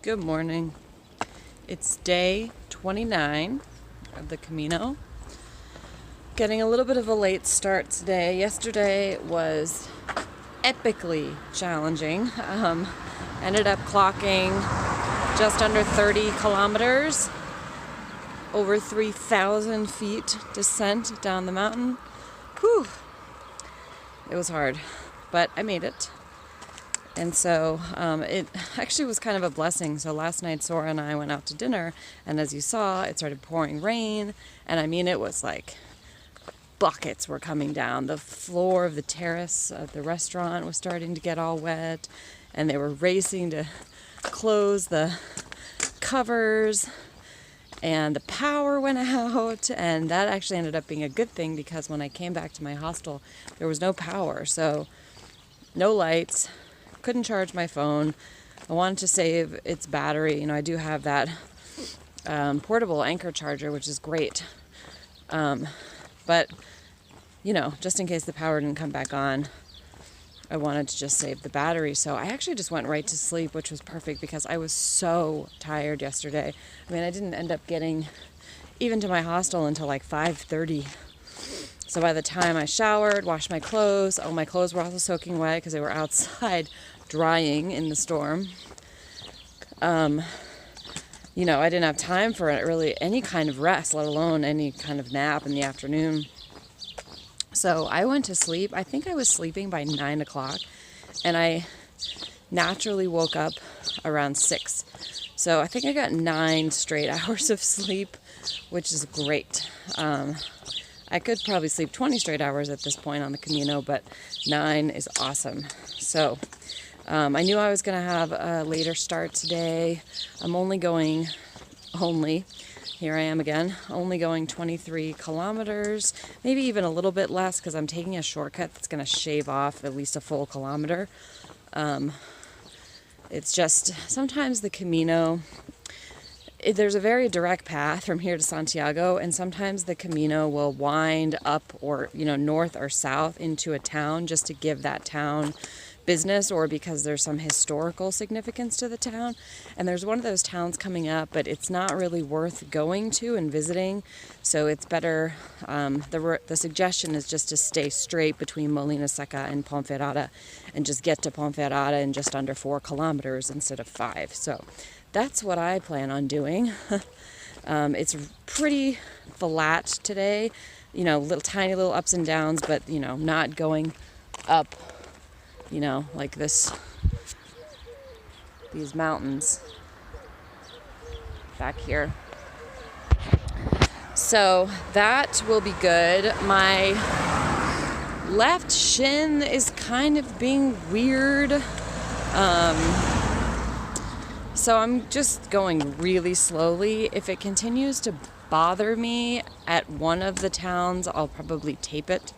Good morning. It's day 29 of the Camino. Getting a little bit of a late start today. Yesterday was epically challenging. Ended up clocking just under 30 kilometers, over 3,000 feet descent down the mountain. Whew. It was hard, but I made it. And so it actually was kind of a blessing. So last night, Sora and I went out to dinner, and as you saw, it started pouring rain. And I mean, it was like buckets were coming down. The floor of the terrace of the restaurant was starting to get all wet, and they were racing to close the covers, and the power went out. And that actually ended up being a good thing, because when I came back to my hostel, there was no power. So no lights. Couldn't charge my phone. I wanted to save its battery. I do have that portable Anchor charger, which is great. But, just in case the power didn't come back on, I wanted to just save the battery. So I actually just went right to sleep, which was perfect because I was so tired yesterday. I mean, I didn't end up getting even to my hostel until like 5:30. So by the time I showered, washed my clothes, my clothes were also soaking wet because they were outside drying in the storm. I didn't have time for really any kind of rest, let alone any kind of nap in the afternoon. So I went to sleep. I think I was sleeping by 9 o'clock, and I naturally woke up around 6. So I think I got 9 straight hours of sleep, which is great. I could probably sleep 20 straight hours at this point on the Camino, but 9 is awesome. So I knew I was going to have a later start today. I'm here I am again, only going 23 kilometers, maybe even a little bit less, because I'm taking a shortcut that's going to shave off at least a full kilometer. It's just, sometimes the Camino, there's a very direct path from here to Santiago, and sometimes the Camino will wind up or, north or south into a town just to give that town business, or because there's some historical significance to the town. And there's one of those towns coming up, but it's not really worth going to and visiting. So it's better, the suggestion is just to stay straight between Molinaseca and Ponferrada and just get to Ponferrada in just under 4 kilometers instead of 5. So that's what I plan on doing. It's pretty flat today, tiny little ups and downs, but, not going up, like these mountains back here. So that will be good. My left shin is kind of being weird. So I'm just going really slowly. If it continues to bother me at one of the towns, I'll probably tape it.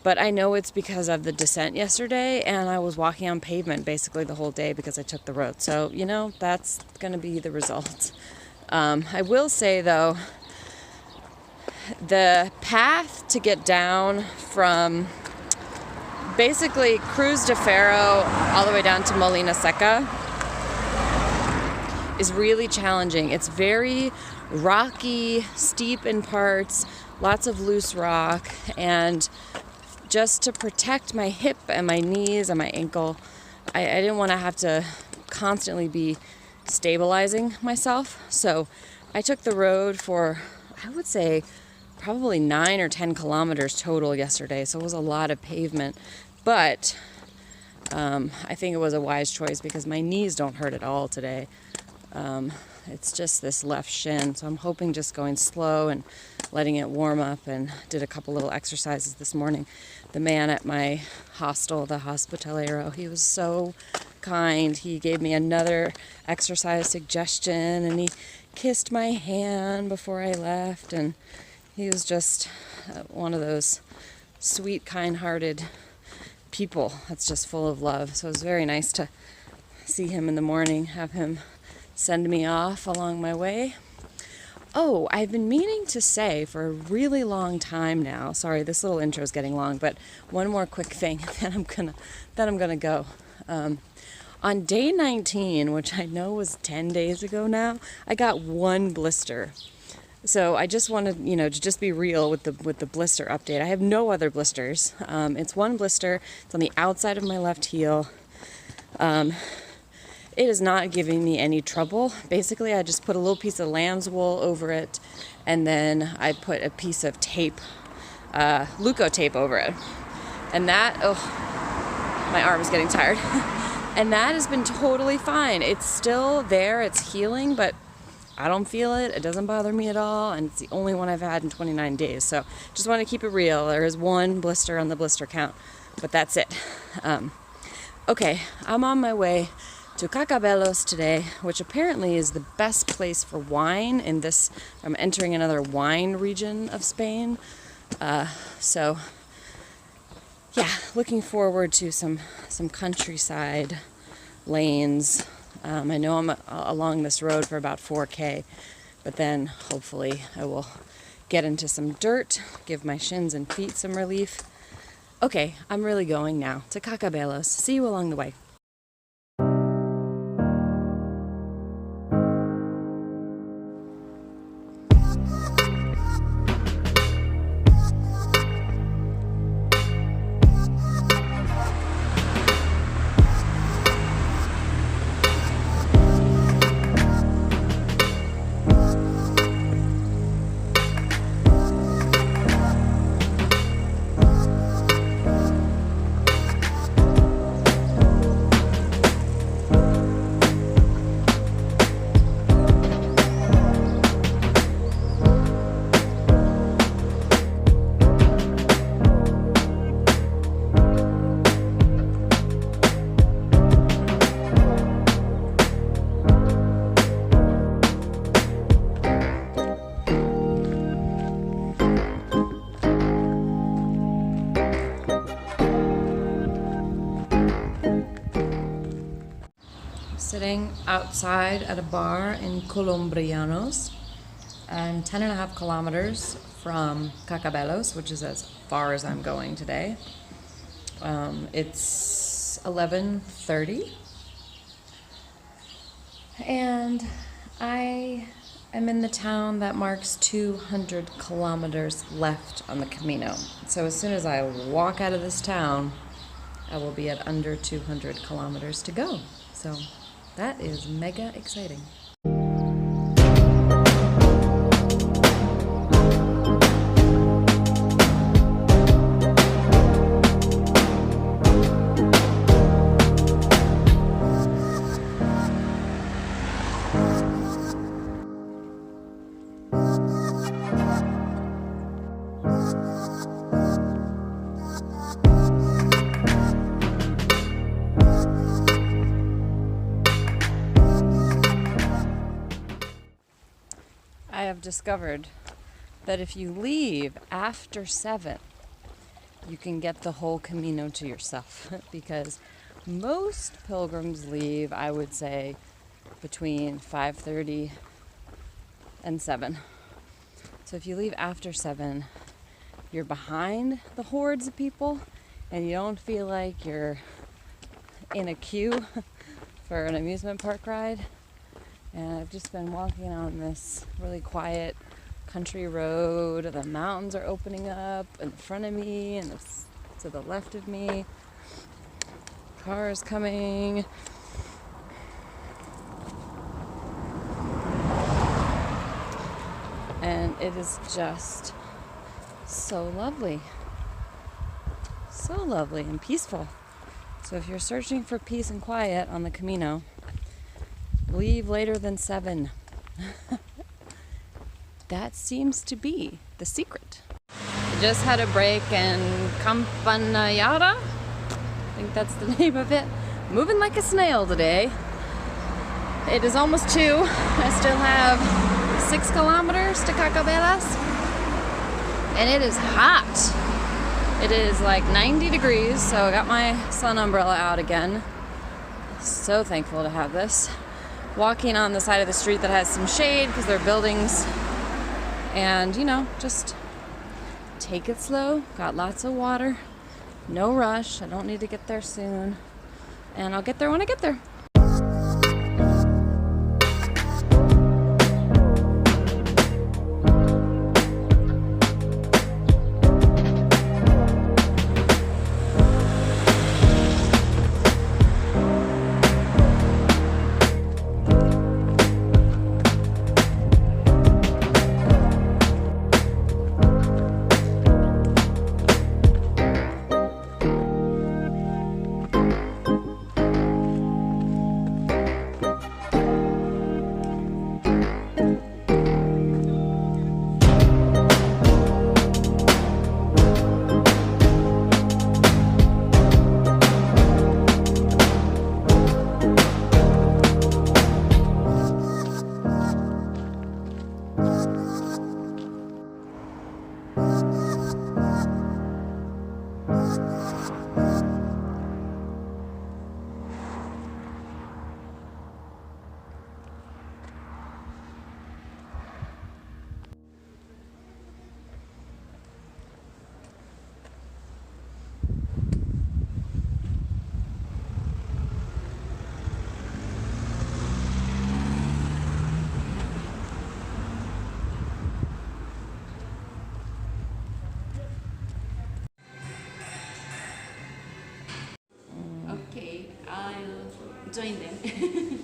But I know it's because of the descent yesterday, and I was walking on pavement basically the whole day because I took the road. So, that's going to be the result. I will say, though, the path to get down from basically Cruz de Ferro all the way down to Molinaseca is really challenging. It's very rocky, steep in parts, lots of loose rock, and just to protect my hip and my knees and my ankle, I didn't want to have to constantly be stabilizing myself. So I took the road for, I would say, probably 9 or 10 kilometers total yesterday. So it was a lot of pavement. But I think it was a wise choice because my knees don't hurt at all today. It's just this left shin. So I'm hoping just going slow and letting it warm up, and did a couple little exercises this morning. The man at my hostel, the hospitalero, he was so kind. He gave me another exercise suggestion, and he kissed my hand before I left, and he was just one of those sweet, kind-hearted people that's just full of love. So it was very nice to see him in the morning, have him send me off along my way. Oh, I've been meaning to say for a really long time now. Sorry, this little intro is getting long, but one more quick thing, then I'm gonna go. On day 19, which I know was 10 days ago now, I got one blister. So I just wanted, to just be real with the blister update. I have no other blisters. It's one blister. It's on the outside of my left heel. It is not giving me any trouble. Basically, I just put a little piece of lamb's wool over it, and then I put a piece of tape, Luco tape over it. And that, my arm is getting tired. And that has been totally fine. It's still there, it's healing, but I don't feel it. It doesn't bother me at all, and it's the only one I've had in 29 days. So just want to keep it real. There is one blister on the blister count, but that's it. Okay, I'm on my way to Cacabelos today, which apparently is the best place for wine in this. I'm entering another wine region of Spain. So yeah, looking forward to some countryside lanes. I know I'm along this road for about 4K, but then hopefully I will get into some dirt, give my shins and feet some relief. Okay, I'm really going now to Cacabelos. See you along the way. Sitting outside at a bar in Colombrianos. I'm 10.5 kilometers from Cacabelos, which is as far as I'm going today. It's 11:30, and I am in the town that marks 200 kilometers left on the Camino. So as soon as I walk out of this town, I will be at under 200 kilometers to go. So that is mega exciting. I have discovered that if you leave after 7, you can get the whole Camino to yourself because most pilgrims leave, I would say, between 5:30 and 7. So if you leave after 7, you're behind the hordes of people and you don't feel like you're in a queue for an amusement park ride. And I've just been walking on this really quiet country road. The mountains are opening up in front of me and to the left of me. Cars coming. And it is just so lovely. So lovely and peaceful. So if you're searching for peace and quiet on the Camino, leave later than 7. That seems to be the secret. Just had a break in Campanayara. I think that's the name of it. Moving like a snail today. It is almost 2. I still have 6 kilometers to Cacabelos. And it is hot. It is like 90 degrees, so I got my sun umbrella out again. So thankful to have this. Walking on the side of the street that has some shade because they're buildings, and just take it slow. Got lots of water, no rush. I don't need to get there soon, and I'll get there when I get there. join them.